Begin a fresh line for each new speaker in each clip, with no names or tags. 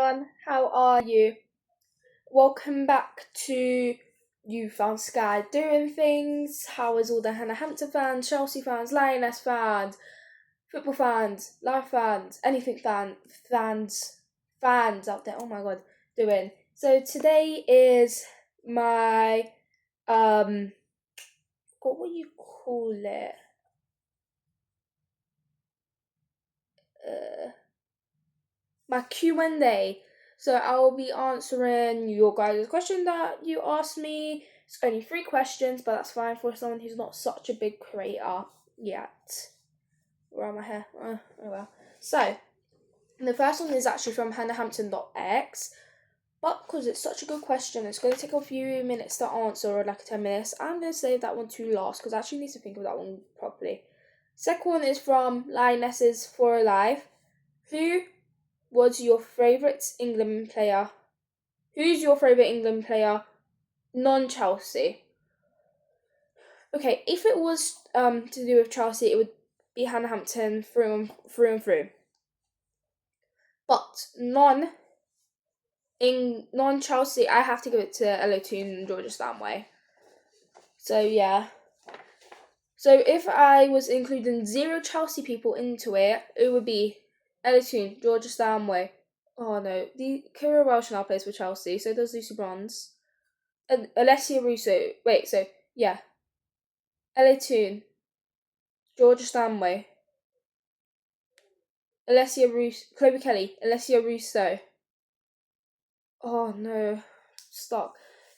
everyone, how are you? Welcome back to You Found Sky Doing Things. How is all the Hannahhampton fans, Chelsea fans, Lioness fans, football fans, life fans, anything fans out there, oh my god, doing? So today is my, what would you call it? My Q&A. So I'll be answering your guys' question that you asked me. It's only 3 questions, but that's fine for someone who's not such a big creator yet. Where am I here? Oh well. So, the first one is actually from Hannahhampton.x. But because it's such a good question, it's going to take a few minutes to answer, or like 10 minutes. I'm going to save that one to last, because I actually need to think of that one properly. Second one is from Lionesses for Life. Who was your favourite England player? Who's your favourite England player? Non-Chelsea. Okay, if it was to do with Chelsea, it would be Hannahhampton through and through. But non-Chelsea, I have to give it to LO2 and Georgia Stanway. So yeah. So if I was including 0 Chelsea people into it, it would be LO2, Georgia Stanway. Oh no, the Kira Welsh now plays for Chelsea, so does Lucy Bronze. And Alessia Russo. Wait, so yeah. LA2, Georgia Stanway, Alessia Russo, Chloe Kelly, Alessia Russo. Oh no, stuck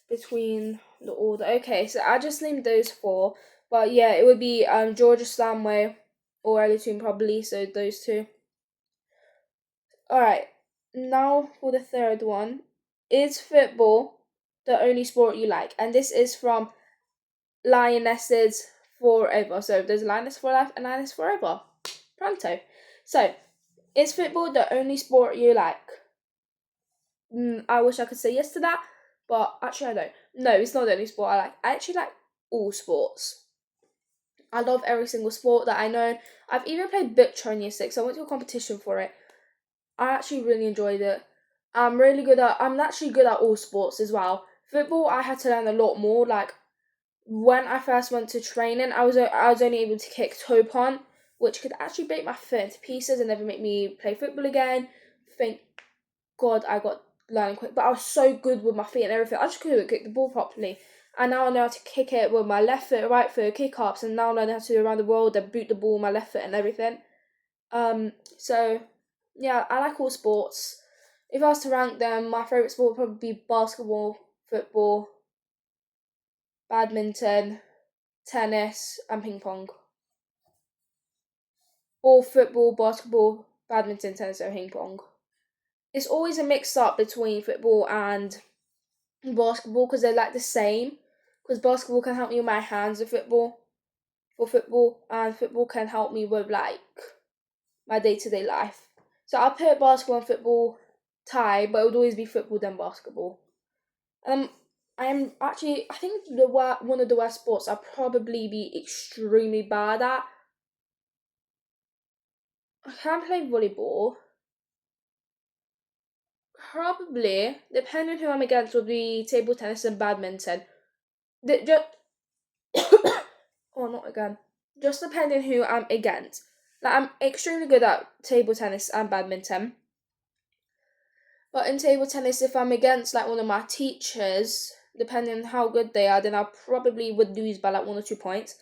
between the order. Okay, so I just named those 4, but yeah, it would be Georgia Stanway or LA2 probably. So those 2. All right, now for the third one. Is football the only sport you like? And this is from Lionesses Forever. So there's Lioness for Life and Lioness Forever. Pronto. So, is football the only sport you like? I wish I could say yes to that, but actually I don't. No, it's not the only sport I like. I actually like all sports. I love every single sport that I know. I've even played butcher in year 6. I went to a competition for it. I actually really enjoyed it. I'm actually good at all sports as well. Football, I had to learn a lot more. Like, when I first went to training, I was only able to kick toe punt, which could actually break my foot into pieces and never make me play football again. Thank God I got learning quick, but I was so good with my feet and everything. I just couldn't kick the ball properly. And now I know how to kick it with my left foot, right foot, kick ups, and now I know how to do around the world and boot the ball with my left foot and everything. So yeah, I like all sports. If I was to rank them, my favourite sport would probably be basketball, football, badminton, tennis, and ping pong. Or football, basketball, badminton, tennis, and ping pong. It's always a mix up between football and basketball because they're like the same. Because basketball can help me with my hands and football, and football can help me with like my day-to-day life. So I'll put basketball and football tie, but it would always be football then basketball. I think one of the worst sports I'll probably be extremely bad at. I can play volleyball. Probably, depending who I'm against, will be table tennis and badminton. Oh, not again. Just depending who I'm against. Like, I'm extremely good at table tennis and badminton. But in table tennis, if I'm against like one of my teachers, depending on how good they are, then I probably would lose by like 1 or 2 points.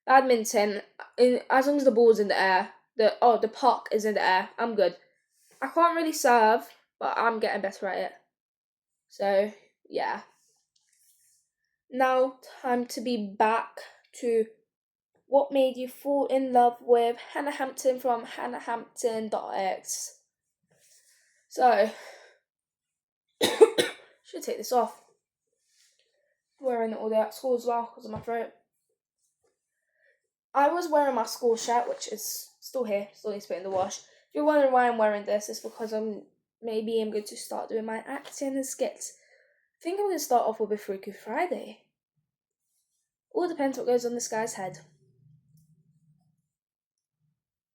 Badminton, as long as the ball's in the air, the puck is in the air, I'm good. I can't really serve, but I'm getting better at it. So, yeah. Now, time to be back to what made you fall in love with Hannahhampton from Hannahhampton.x. So, should take this off. Wearing it all day at school as well because of my throat. I was wearing my school shirt, which is still here, still needs to put in the wash. If you're wondering why I'm wearing this, it's because I'm going to start doing my acting and skits. I think I'm going to start off with a Freaky Friday. All depends what goes on this guy's head.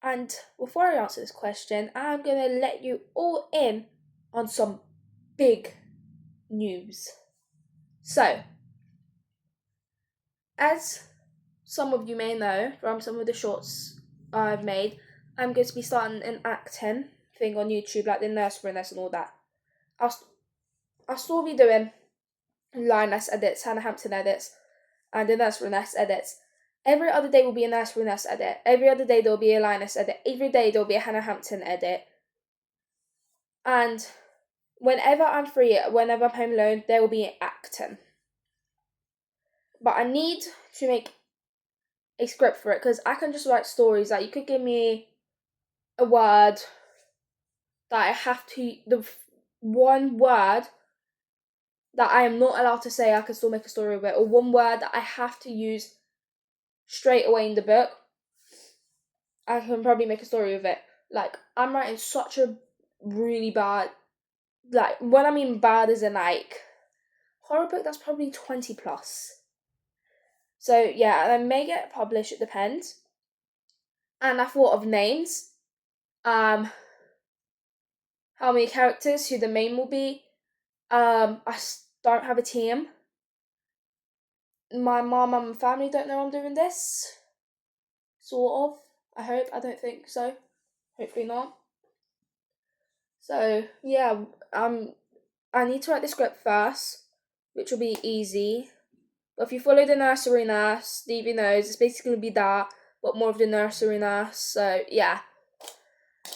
And before I answer this question, I'm going to let you all in on some big news. So, as some of you may know from some of the shorts I've made, I'm going to be starting an acting thing on YouTube, like the nursery-ness and all that. I'll still be doing Lioness edits, Hannahhampton edits, and the nursery-ness edits. Every other day will be a nursery-ness edit. Every other day there will be a Lioness edit. Every day there will be a Hannahhampton edit. And whenever I'm free, whenever I'm home alone, there will be acting. But I need to make a script for it, because I can just write stories. Like, you could give me a word that I have to, the one word that I am not allowed to say, I can still make a story with it, or one word that I have to use straight away in the book, I can probably make a story with it. Like, I'm writing such a really bad, like, when I mean bad as in, like, horror book that's probably 20 plus. So, yeah, and I may get published, it depends. And I thought of names. How many characters, who the main will be. I don't have a team. My mom and family don't know I'm doing this. Sort of. I hope. I don't think so. Hopefully not. So, yeah, I need to write the script first, which will be easy. But if you follow the nursery nurse, Stevie knows, it's basically going to be that, but more of the nursery nurse. So, yeah.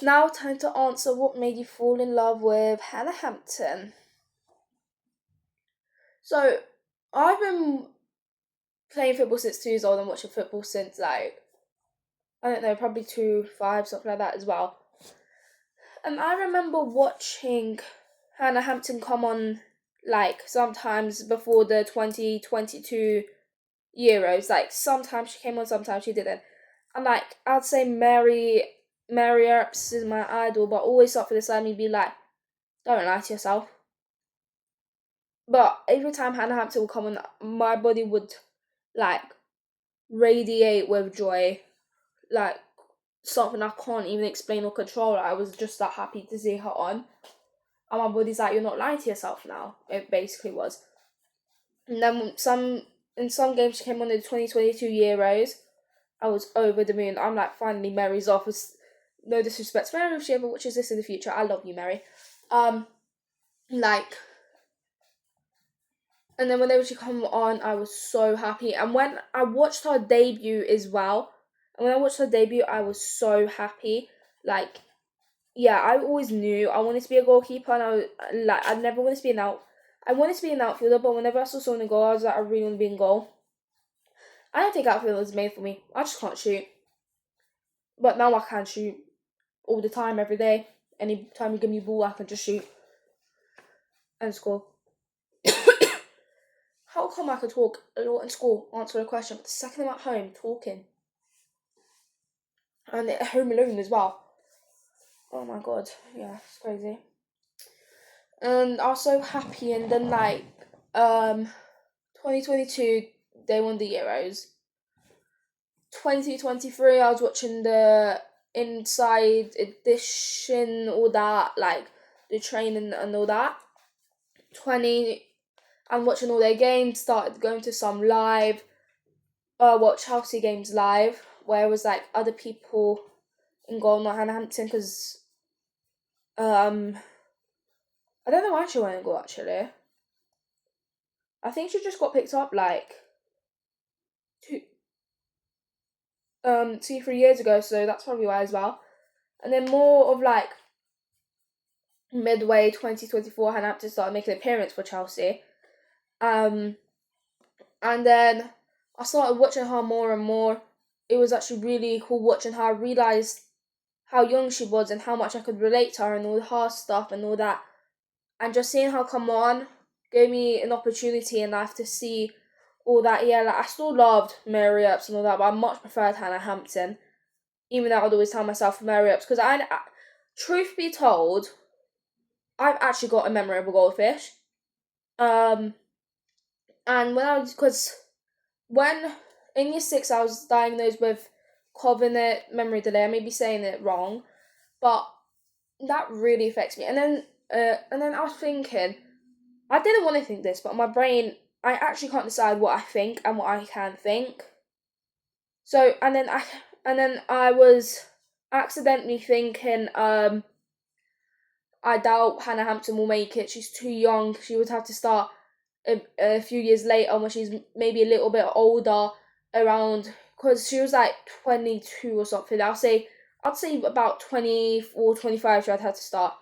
Now, time to answer what made you fall in love with Hannahhampton. So, I've been playing football since 2 years old and watching football since, like, I don't know, probably 2, 5, something like that as well. And I remember watching Hannahhampton come on, like, sometimes before the 2022 Euros. Like, sometimes she came on, sometimes she didn't. And, like, I'd say Mary Earps is my idol, but always start for the side me be like, don't lie to yourself. But every time Hannahhampton would come on, my body would, like, radiate with joy. Like, something I can't even explain or control. I was just that happy to see her on. And my body's like, you're not lying to yourself now. It basically was. And then in some games she came on in the 2022 Euros, I was over the moon. I'm like, finally Mary's off. No disrespect to Mary if she ever watches this in the future. I love you, Mary. Like, and then whenever she come on, I was so happy. And when I watched her debut as well, I was so happy. Like, yeah, I always knew I wanted to be a goalkeeper, and I never wanted to be I wanted to be an outfielder, but whenever I saw someone in goal, I was like, I really want to be in goal. I don't think outfielder is made for me. I just can't shoot. But now I can shoot all the time, every day. Anytime you give me a ball, I can just shoot and score. How come I could talk a lot in school, answer a question, but the second I'm at home, talking? And at home alone as well. Oh my god, yeah, it's crazy. And I was so happy, and then, like, 2022, they won the Euros. 2023, I was watching the Inside Edition, all that, like, the training and all that. I'm watching all their games, started going to some live, watch Chelsea games live, where it was, like, other people in goal, not Hannahhampton, because, I don't know why she went in goal, actually. I think she just got picked up, like, 2-3 years ago, so that's probably why as well. And then more of, like, midway 2024, Hannahhampton started making an appearance for Chelsea. And then I started watching her more and more. It was actually really cool watching her. I realised how young she was and how much I could relate to her and all her stuff and all that. And just seeing her come on gave me an opportunity in life to see all that. Yeah, like, I still loved Mary Earps and all that, but I much preferred Hannahhampton. Even though I would always tell myself Mary Earps, because I, truth be told, I've actually got a memory of a goldfish. And when in year 6 I was diagnosed with covenant memory delay. I may be saying it wrong, but that really affects me. And then And then I was thinking, I didn't want to think this, but my brain, I actually can't decide what I think and what I can think. So, and then I was accidentally thinking, I doubt Hannahhampton will make it. She's too young. She would have to start a few years later when she's maybe a little bit older, around, because she was like 22 or something. I'd say about 24, 25 she would have to start.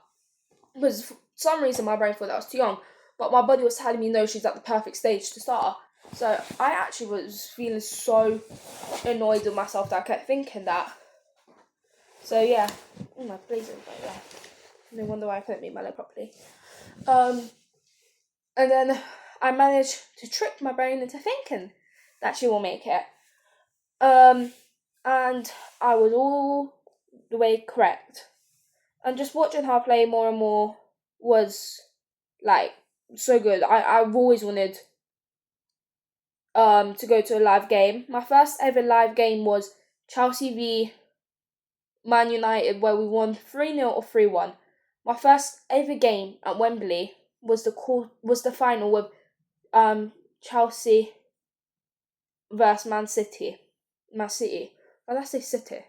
Because for some reason my brain thought that was too young. But my body was telling me no, she's at the perfect stage to start. So I actually was feeling so annoyed with myself that I kept thinking that. So yeah. Oh, my blazer is right there. No wonder why I couldn't make my leg properly. And then I managed to trick my brain into thinking that she will make it. And I was all the way correct. And just watching her play more and more was like so good. I've always wanted to go to a live game. My first ever live game was Chelsea v Man United, where we won 3-0 or 3-1. My first ever game at Wembley was the final with Chelsea versus Man City. Man City. Why did I say City?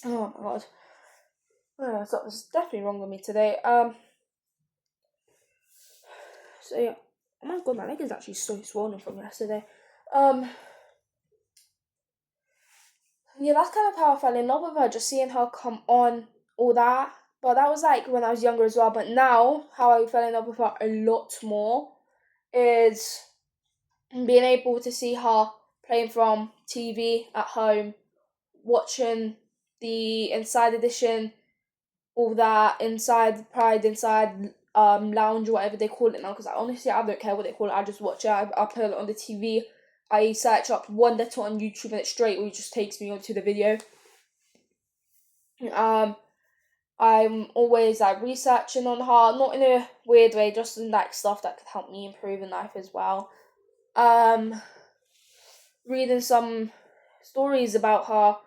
Oh my god. Oh, something's definitely wrong with me today. So yeah. Oh my god, my leg is actually so swollen from yesterday. Yeah, that's kind of how I fell in love with her, just seeing her come on, all that. But that was like when I was younger as well. But now, how I fell in love with her a lot more is being able to see her playing from TV at home, watching the Inside Edition, all that, Inside Pride, Inside Lounge, or whatever they call it now. Because honestly, I don't care what they call it. I just watch it. I put it on the TV. I search up one letter on YouTube and it straight away just takes me onto the video. I'm always like researching on her, not in a weird way, just in like stuff that could help me improve in life as well. Reading some stories about her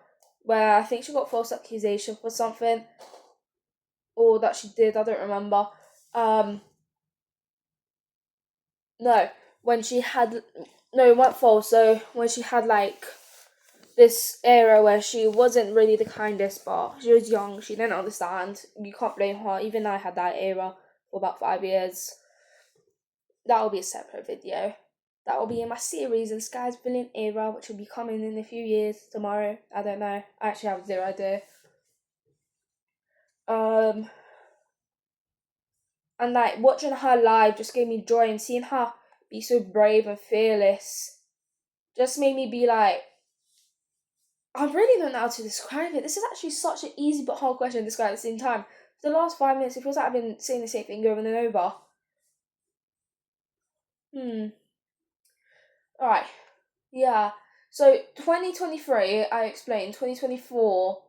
where I think she got false accusation for something, or that she did, I don't remember. No, when she had, no, it wasn't false. So when she had like this era where she wasn't really the kindest, but she was young, she didn't understand. You can't blame her. Even I had that era for about 5 years. That will be a separate video. That will be in my series in Sky's Brilliant Era, which will be coming in a few years, tomorrow. I don't know. I actually have zero idea. And like watching her live just gave me joy, and seeing her be so brave and fearless just made me be like, I really don't know how to describe it. This is actually such an easy but hard question to describe at the same time. For the last 5 minutes, it feels like I've been saying the same thing over and over. Alright. Yeah. So 2023, I explained. 2024,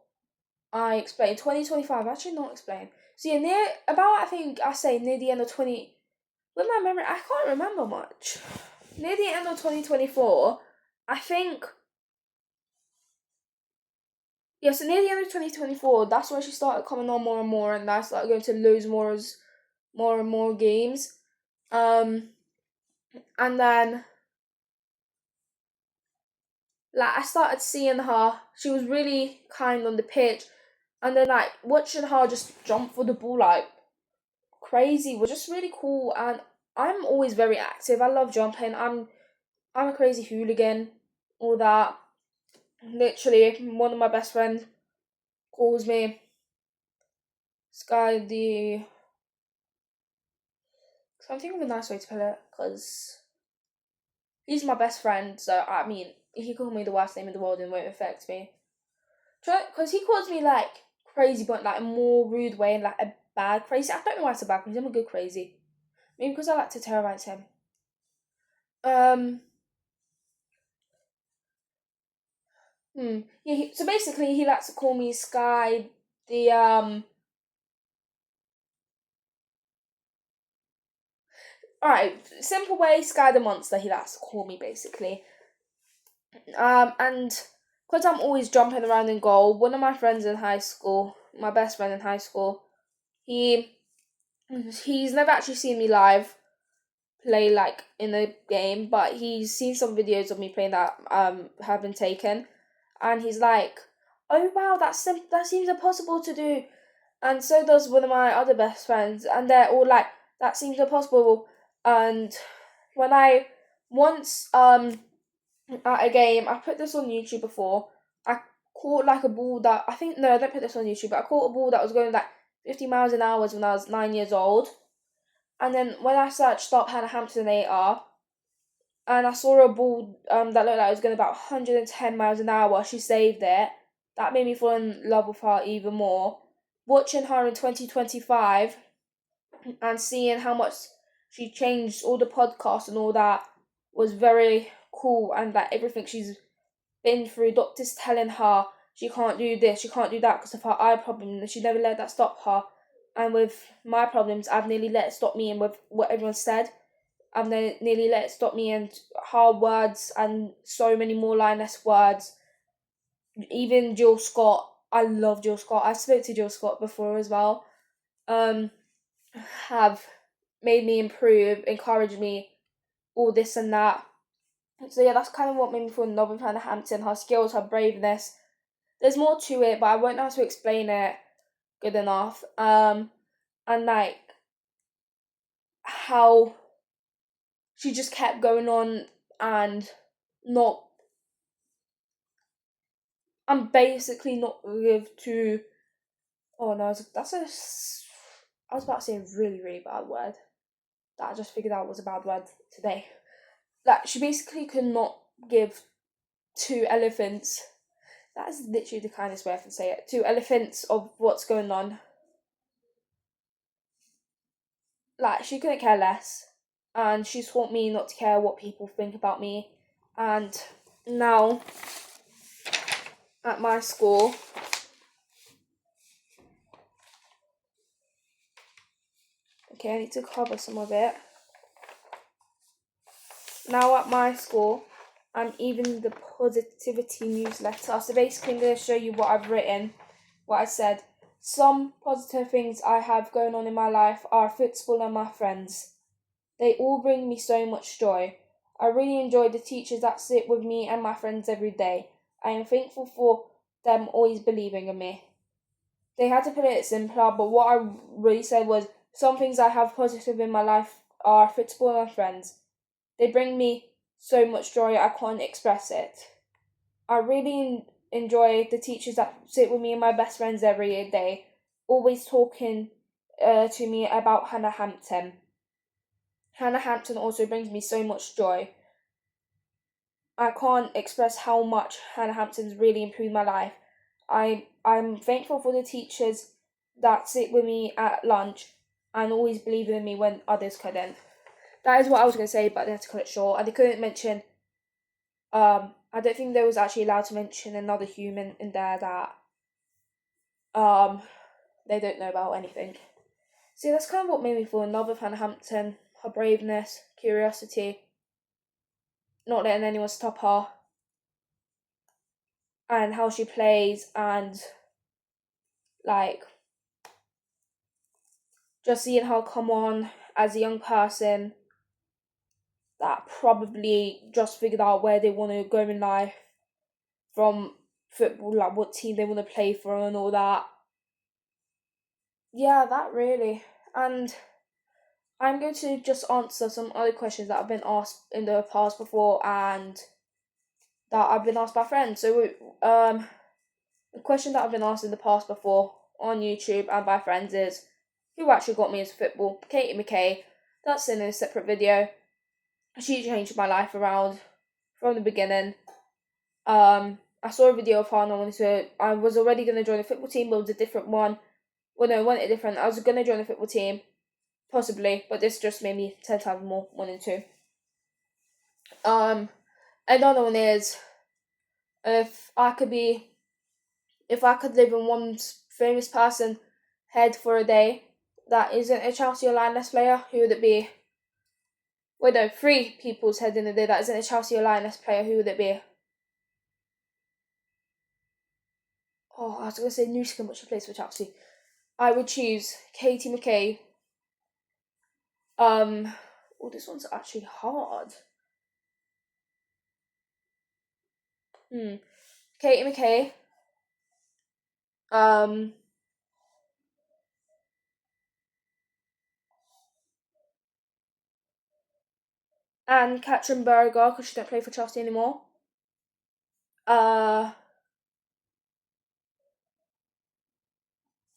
I explained. 2025, actually not explained. So yeah, near the end of 20... With my memory, I can't remember much. Near the end of 2024, I think... Yeah, so near the end of 2024, that's when she started coming on more and more, and I started going to lose more and more games. And then, like, I started seeing her. She was really kind on the pitch, and then like watching her just jump for the ball like crazy was just really cool. And I'm always very active. I love jumping. I'm a crazy hooligan. All that. Literally, one of my best friends calls me Sky the. So I'm thinking of a nice way to put it, because he's my best friend. So I mean, he called me the worst name in the world and it won't affect me. Because he calls me like crazy, but like a more rude way and like a bad crazy. I don't know why it's a bad crazy. I'm a good crazy. Maybe because I like to terrorize him. Yeah. So basically, he likes to call me Sky the Alright, simple way, Sky the monster. He likes to call me basically. And because I'm always jumping around in goal, one of my friends in high school, my best friend in high school, he's never actually seen me live play like in a game, but he's seen some videos of me playing that have been taken, and he's like, "Oh wow, that seems impossible to do," and so does one of my other best friends, and they're all like, "That seems impossible." And when I once at a game, I put this on YouTube before. I caught like a ball that I don't put this on YouTube, but I caught a ball that was going like 50 miles an hour when I was 9 years old. And then when I searched "Stop Hannahhampton AR," and I saw a ball that looked like it was going about 110 miles an hour, she saved it. That made me fall in love with her even more. Watching her in 2025 and seeing how much she changed all the podcasts and all that was very cool, and that everything she's been through, doctors telling her she can't do this, she can't do that because of her eye problem, and she never let that stop her. And with my problems, I've nearly let it stop me, and with what everyone said, I've nearly let it stop me, and hard words and so many more lioness words. Even Jill Scott, I love Jill Scott. I spoke to Jill Scott before as well. Have made me improve, encouraged me, all this and that. So yeah, that's kind of what made me fall in love with Hannahhampton, her skills, her braveness. There's more to it, but I won't know how to explain it good enough. And like how she just kept going on and not. I'm basically not lived to. Oh no, that's a. I was about to say a really, really bad word that I just figured out was a bad word today. Like, she basically could not give 2 elephants. That is literally the kindest way I can say it. 2 elephants of what's going on. Like, she couldn't care less. And she's taught me not to care what people think about me. And now, at my school, okay, I need to cover some of it. Now at my school, I'm even the positivity newsletter. So basically I'm going to show you what I've written, what I said. Some positive things I have going on in my life are football and my friends. They all bring me so much joy. I really enjoy the teachers that sit with me and my friends every day. I am thankful for them always believing in me. They had to put it simpler, but what I really said was, some things I have positive in my life are football and friends. They bring me so much joy I can't express it. I really enjoy the teachers that sit with me and my best friends every day, always talking to me about Hannahhampton. Hannahhampton also brings me so much joy. I can't express how much Hannahhampton's really improved my life. I'm thankful for the teachers that sit with me at lunch and always believe in me when others couldn't. That is what I was going to say, but they had to cut it short. And they couldn't mention, I don't think they was actually allowed to mention another human in there that they don't know about anything. See, that's kind of what made me fall in love with Hannahhampton. Her braveness, curiosity, not letting anyone stop her, and how she plays, and like just seeing her come on as a young person that probably just figured out where they want to go in life from football, like what team they want to play for and all that. Yeah, that really. And I'm going to just answer some other questions that I've been asked in the past before and that I've been asked by friends. So, the question that I've been asked in the past before on YouTube and by friends is, who actually got me into football? Katie McKay. That's in a separate video. She changed my life around from the beginning. I saw a video of her and I was already going to join a football team, but it was a different one. Well, no, it wasn't different. I was going to join a football team, possibly, but this just made me 10 times more wanting to. Another one is, if I could live in one famous person head for a day that isn't a Chelsea or Lioness player, who would it be? Wait, no, 3 people's head in a day that isn't a Chelsea or Lioness player, who would it be? Oh, I was going to say Nu Skin, but she plays for Chelsea. I would choose Katie McKay. Oh, this one's actually hard. Katie McKay. Um, and Katrin Berger, because she don't play for Chelsea anymore. Uh,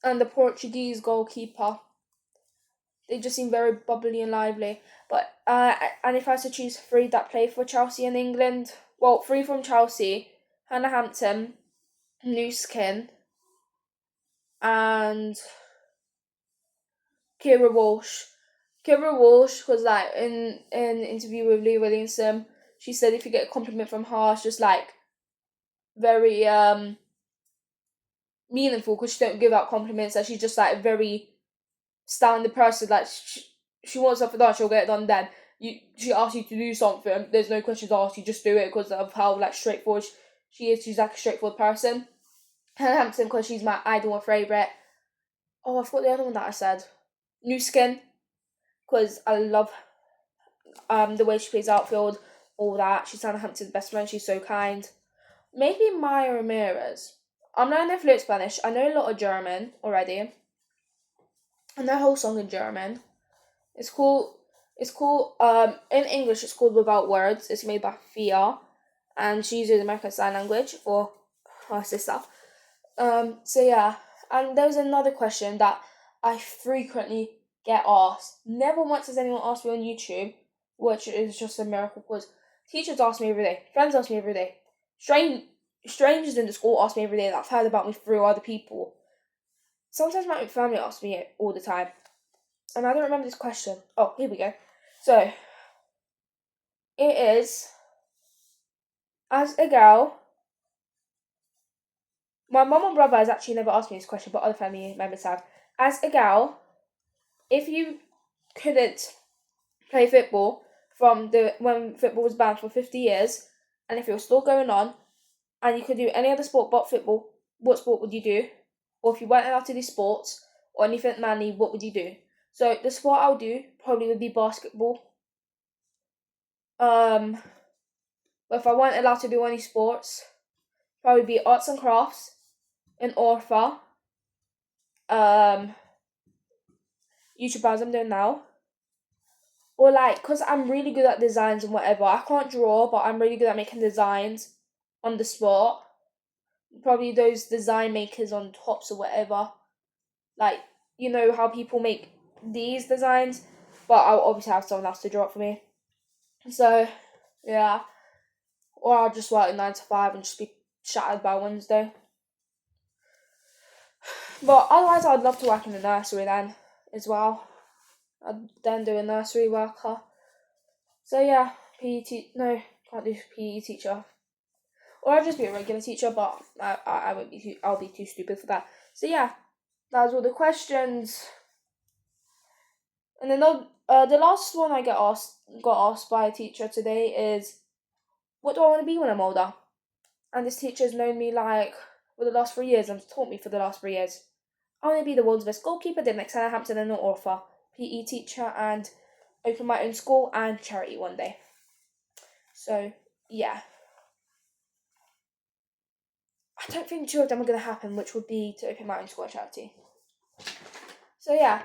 and the Portuguese goalkeeper. They just seem very bubbly and lively. But and if I was to choose three that play for Chelsea in England, well, three from Chelsea: Hannahhampton, New Skin, and Kira Walsh. Kira Walsh was like in an interview with Lee Williamson. She said if you get a compliment from her, it's just like very meaningful because she don't give out compliments. That she's just like very standing person. Like she wants something done, she'll get it done. Then she asks you to do something. There's no questions asked. You just do it because of how like straightforward she is. She's like a straightforward person. Hannah Hampton because she's my idol and favourite. Oh, I forgot the other one that I said. New Skin because I love the way she plays outfield, all that. She's Hannah Hampton's best friend. She's so kind. Maybe Maya Ramirez. I'm learning fluent Spanish. I know a lot of German already. And their whole song in German. It's cool. It's cool. In English, it's called Without Words. It's made by Fia, and she uses American Sign Language for her sister. So yeah, and there was another question that I frequently get asked. Never once has anyone asked me on YouTube, which is just a miracle because teachers ask me every day, friends ask me every day, strangers in the school ask me every day that I've heard about me through other people. Sometimes my family asks me it all the time. And I don't remember this question. Oh, here we go. So, it is, as a girl, my mum and brother has actually never asked me this question, but other family members have. As a girl, if you couldn't play football from when football was banned for 50 years, and if it was still going on, and you could do any other sport but football, what sport would you do? Or if you weren't allowed to do sports or anything manly, what would you do? So the sport I would do probably would be basketball. But if I weren't allowed to do any sports, probably be arts and crafts, an orpha, YouTube as I'm doing now. Or like, cause I'm really good at designs and whatever. I can't draw, but I'm really good at making designs on the spot. Probably those design makers on tops or whatever. Like, you know how people make these designs, but I'll obviously have someone else to draw it for me. So, yeah. Or I'll just work 9 to 5 and just be shattered by Wednesday. But otherwise, I'd love to work in the nursery then as well. I'd then do a nursery worker. So yeah, no, can't do PE teacher. Or I'll just be a regular teacher, but I won't be I'll be too stupid for that. So yeah, that was all the questions. And then the last one I got asked by a teacher today is, what do I want to be when I'm older? And this teacher's known me like for the last 3 years and taught me for the last 3 years. I want to be the world's best goalkeeper, then next Hannahhampton and an author, PE teacher, and open my own school and charity one day. So yeah, I don't think 2 of them are going to happen, which would be to open my own school and charity. So yeah,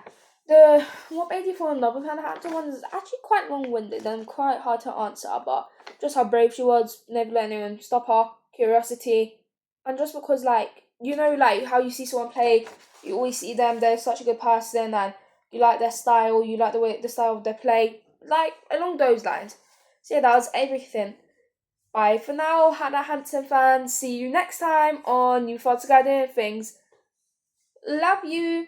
the what made you fall in love with Hannahhampton one is actually quite long-winded and quite hard to answer, but just how brave she was, never let anyone stop her, curiosity, and just because like, you know, like how you see someone play, you always see them, they're such a good person and you like their style, you like the style of their play, like along those lines. So yeah, that was everything. Bye for now, Hannahhampton fans. See you next time on New Thoughts Guiding Things. Love you.